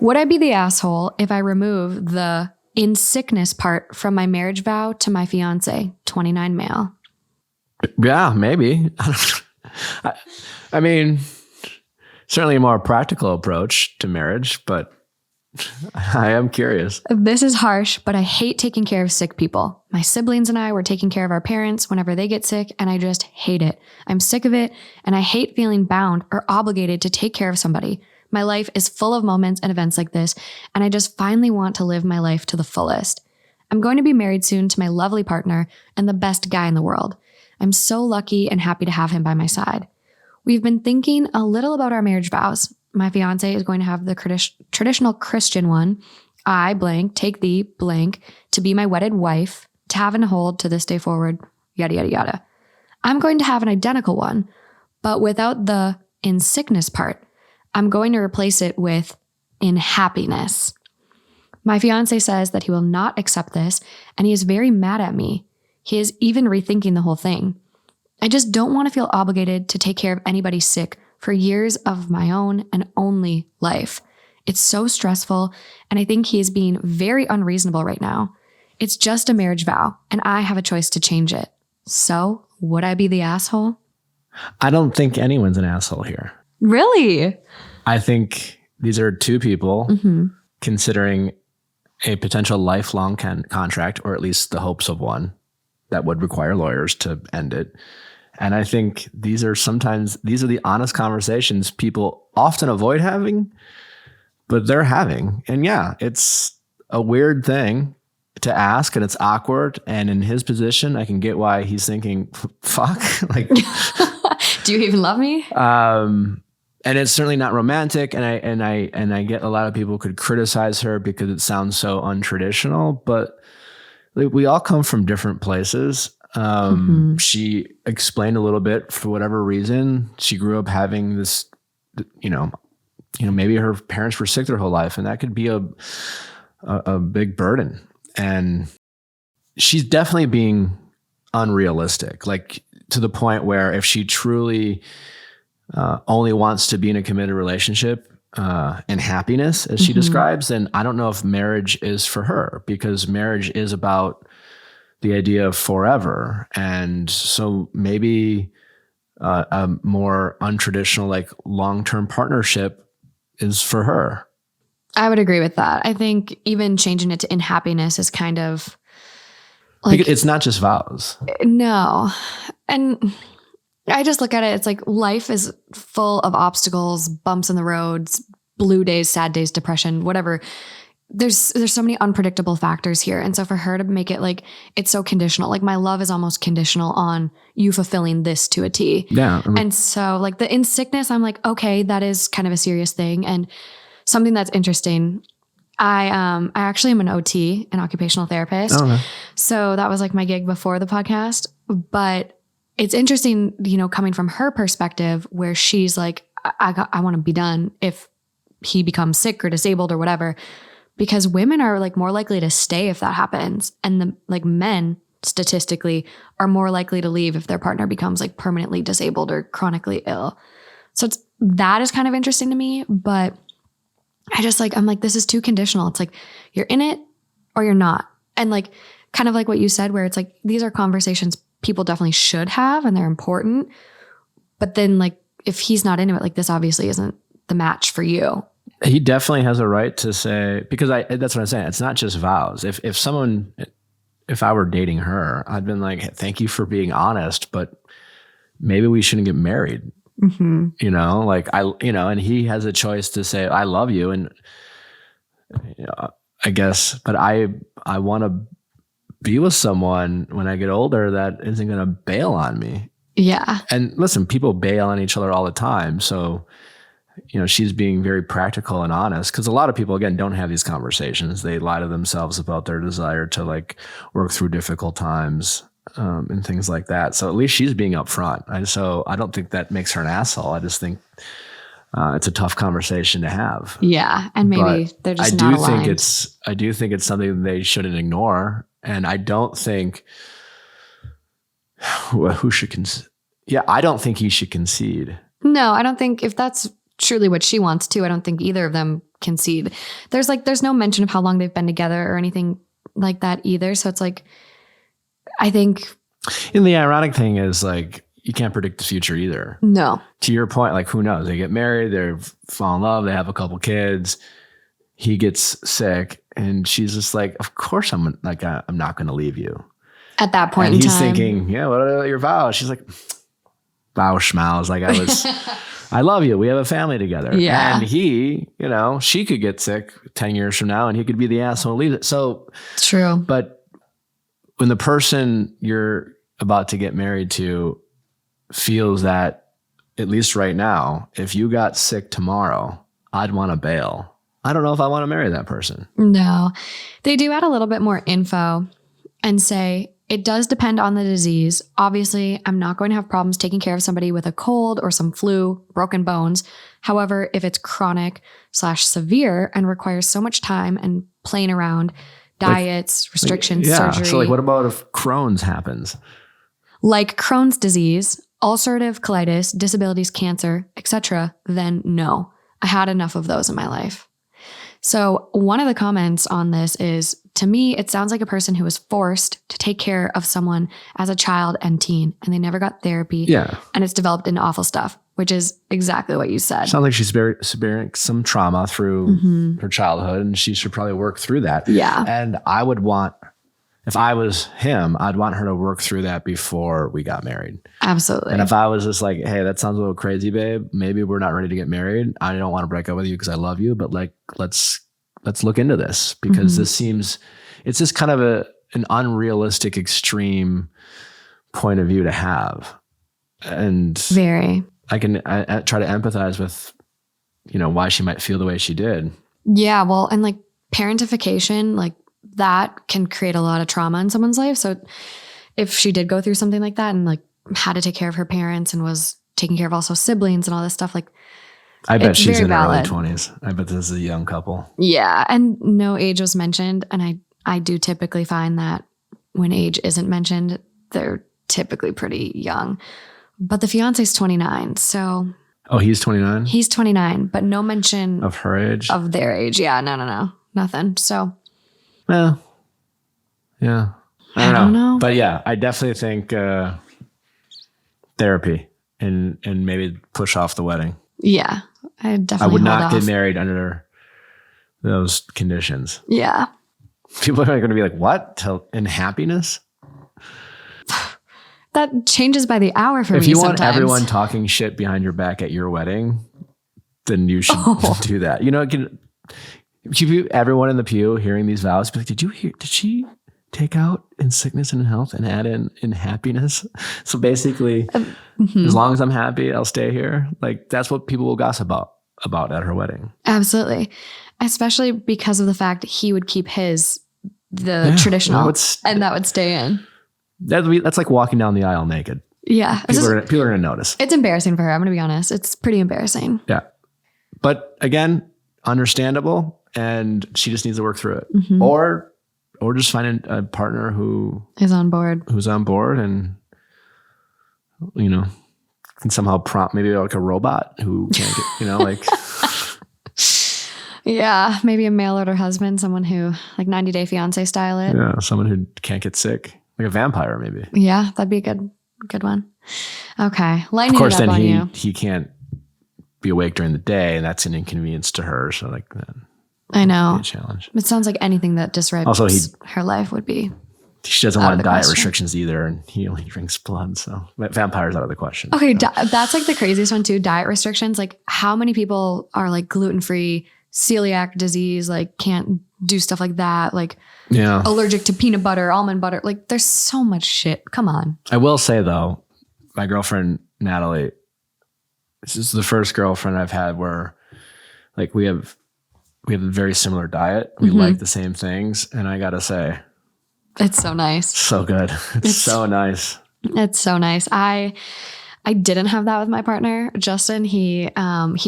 Would I be the asshole if I remove the in sickness part from my marriage vow to my fiance, 29 male? Yeah, maybe. I mean, certainly a more practical approach to marriage, but I am curious. This is harsh, but I hate taking care of sick people. My siblings and I were taking care of our parents whenever they get sick, and I just hate it. I'm sick of it, and I hate feeling bound or obligated to take care of somebody. My life is full of moments and events like this, and I just finally want to live my life to the fullest. I'm going to be married soon to my lovely partner and the best guy in the world. I'm so lucky and happy to have him by my side. We've been thinking a little about our marriage vows. My fiance is going to have the traditional Christian one. I blank take thee blank to be my wedded wife, to have and hold to this day forward, yada, yada, yada. I'm going to have an identical one, but without the in sickness part. I'm going to replace it with in happiness. My fiance says that he will not accept this, and he is very mad at me. He is even rethinking the whole thing. I just don't want to feel obligated to take care of anybody sick for years of my own and only life. It's so stressful, and I think he is being very unreasonable right now. It's just a marriage vow, and I have a choice to change it. So, would I be the asshole? I don't think anyone's an asshole here. Really? I think these are two people considering a potential lifelong contract, or at least the hopes of one that would require lawyers to end it. And I think these are the honest conversations people often avoid having, but they're having. And yeah, it's a weird thing to ask, and it's awkward. And in his position, I can get why he's thinking, fuck, like, do you even love me? And it's certainly not romantic. And I get a lot of people could criticize her because it sounds so untraditional, but we all come from different places. She explained a little bit for whatever reason. She grew up having this, maybe her parents were sick their whole life, and that could be a big burden. And she's definitely being unrealistic, like to the point where if she truly only wants to be in a committed relationship and happiness, as she describes, then I don't know if marriage is for her, because marriage is about the idea of forever. And so maybe a more untraditional, like long-term partnership is for her. I would agree with that. I think even changing it to in happiness is kind of like, because it's not just vows. No. And I just look at it, it's like life is full of obstacles, bumps in the roads, blue days, sad days, depression, whatever. There's so many unpredictable factors here. And so for her to make it like, it's so conditional, like my love is almost conditional on you fulfilling this to a T. Yeah. And so like the in sickness, I'm like, okay, that is kind of a serious thing. And something that's interesting, I actually am an OT, an occupational therapist. Oh, okay. So that was like my gig before the podcast. But it's interesting, coming from her perspective, where she's like, I want to be done if he becomes sick or disabled or whatever, because women are like more likely to stay if that happens. And the like men statistically are more likely to leave if their partner becomes like permanently disabled or chronically ill. So that is kind of interesting to me, but I'm like, this is too conditional. It's like, you're in it or you're not. And like, kind of like what you said, where it's like, these are conversations people definitely should have and they're important. But then like, if he's not into it, like this obviously isn't the match for you. He definitely has a right to say, because that's what I'm saying. It's not just vows. If I were dating her, I'd been like, thank you for being honest, but maybe we shouldn't get married. And he has a choice to say, I love you. And I guess, but I want to be with someone when I get older that isn't going to bail on me. Yeah. And listen, people bail on each other all the time. So, she's being very practical and honest, because a lot of people, again, don't have these conversations. They lie to themselves about their desire to like work through difficult times and things like that. So at least she's being upfront. So I don't think that makes her an asshole. I just think it's a tough conversation to have. Yeah. And maybe they're just not aligned. I do think it's something they shouldn't ignore. And I don't think I don't think he should concede. No, I don't think if that's truly what she wants to, I don't think either of them concede. There's no mention of how long they've been together or anything like that either. So it's like, I think. And the ironic thing is like, you can't predict the future either. No. To your point, like who knows? They get married, they fall in love, they have a couple kids. He gets sick, and she's just like, "Of course, I'm not going to leave you." At that point, and in he's time, thinking, "Yeah, what are your vows?" She's like, "Vow schmouse." Like I love you. We have a family together. Yeah. And he, she could get sick 10 years from now, and he could be the asshole who leaves it. So true. But when the person you're about to get married to feels that, at least right now, if you got sick tomorrow, I'd want to bail. I don't know if I want to marry that person. No, they do add a little bit more info and say, it does depend on the disease. Obviously, I'm not going to have problems taking care of somebody with a cold or some flu, broken bones. However, if it's chronic/severe and requires so much time and playing around, diets, restrictions, surgery. So what about if Crohn's happens? Like Crohn's disease, ulcerative colitis, disabilities, cancer, etc., then no. I had enough of those in my life. So one of the comments on this is, to me, it sounds like a person who was forced to take care of someone as a child and teen, and they never got therapy. Yeah. And it's developed into awful stuff, which is exactly what you said. Sounds like she's experiencing some trauma through her childhood, and she should probably work through that. Yeah. And I would want, if I was him, I'd want her to work through that before we got married. Absolutely. And if I was just like, hey, that sounds a little crazy, babe, maybe we're not ready to get married. I don't want to break up with you because I love you, but like, let's look into this, because it's just kind of an unrealistic, extreme point of view to have. And very. I try to empathize with, why she might feel the way she did. Yeah. Well, and like parentification, like that can create a lot of trauma in someone's life. So if she did go through something like that and like had to take care of her parents and was taking care of also siblings and all this stuff, like, I bet she's in her early valid. 20s. I bet this is a young couple. Yeah. And no age was mentioned. And I do typically find that when age isn't mentioned, they're typically pretty young. But the fiance's 29. So. Oh, he's 29? He's 29, but no mention of her age? Of their age. Yeah. No. Nothing. So. Well, yeah. I don't know. But yeah, I definitely think therapy and maybe push off the wedding. Yeah. I would not get married under those conditions. Yeah. People are going to be like, what? In happiness? That changes by the hour for me. If you want sometimes. Everyone talking shit behind your back at your wedding, then you should do that. Everyone in the pew hearing these vows, be like, did she take out in sickness and in health and add in happiness? So basically, as long as I'm happy, I'll stay here. Like, that's what people will gossip about at her wedding. Absolutely. Especially because of the fact he would keep the traditional, and that would stay in. That's like walking down the aisle naked. Yeah. People are going to notice. It's embarrassing for her. I'm going to be honest. It's pretty embarrassing. Yeah. But again, understandable. And she just needs to work through it. Or just find a partner who's on board and, can somehow prompt maybe like a robot who can't get, like. Yeah. Maybe a mail order husband, someone who like 90 Day Fiance style it. Yeah. Someone who can't get sick. Like a vampire, maybe. Yeah. That'd be a good one. Okay. Of course, then he can't be awake during the day, and that's an inconvenience to her. So like that. I know. A challenge. It sounds like anything that disrupts her life would be. She doesn't want diet restrictions either, and he only drinks blood, so vampires out of the question. Okay, that's like the craziest one too. Diet restrictions. Like, how many people are like gluten-free, celiac disease, like can't do stuff like that, like allergic to peanut butter, almond butter. Like, there's so much shit. Come on. I will say though, my girlfriend Natalie, this is the first girlfriend I've had where like we have a very similar diet. We like the same things. And I got to say, it's so nice. So good. It's so nice. It's so nice. I didn't have that with my partner, Justin. He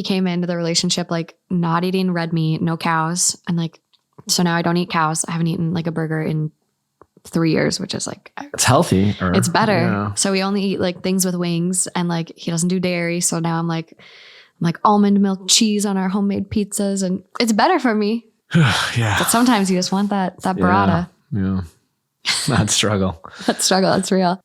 came into the relationship like not eating red meat, no cows. And like, so now I don't eat cows. I haven't eaten like a burger in 3 years, which is like, it's healthy. It's better. Yeah. So we only eat like things with wings, and like he doesn't do dairy. So now I'm like like almond milk cheese on our homemade pizzas, and it's better for me. Yeah. But sometimes you just want that burrata. Yeah. That struggle. That struggle, that's real.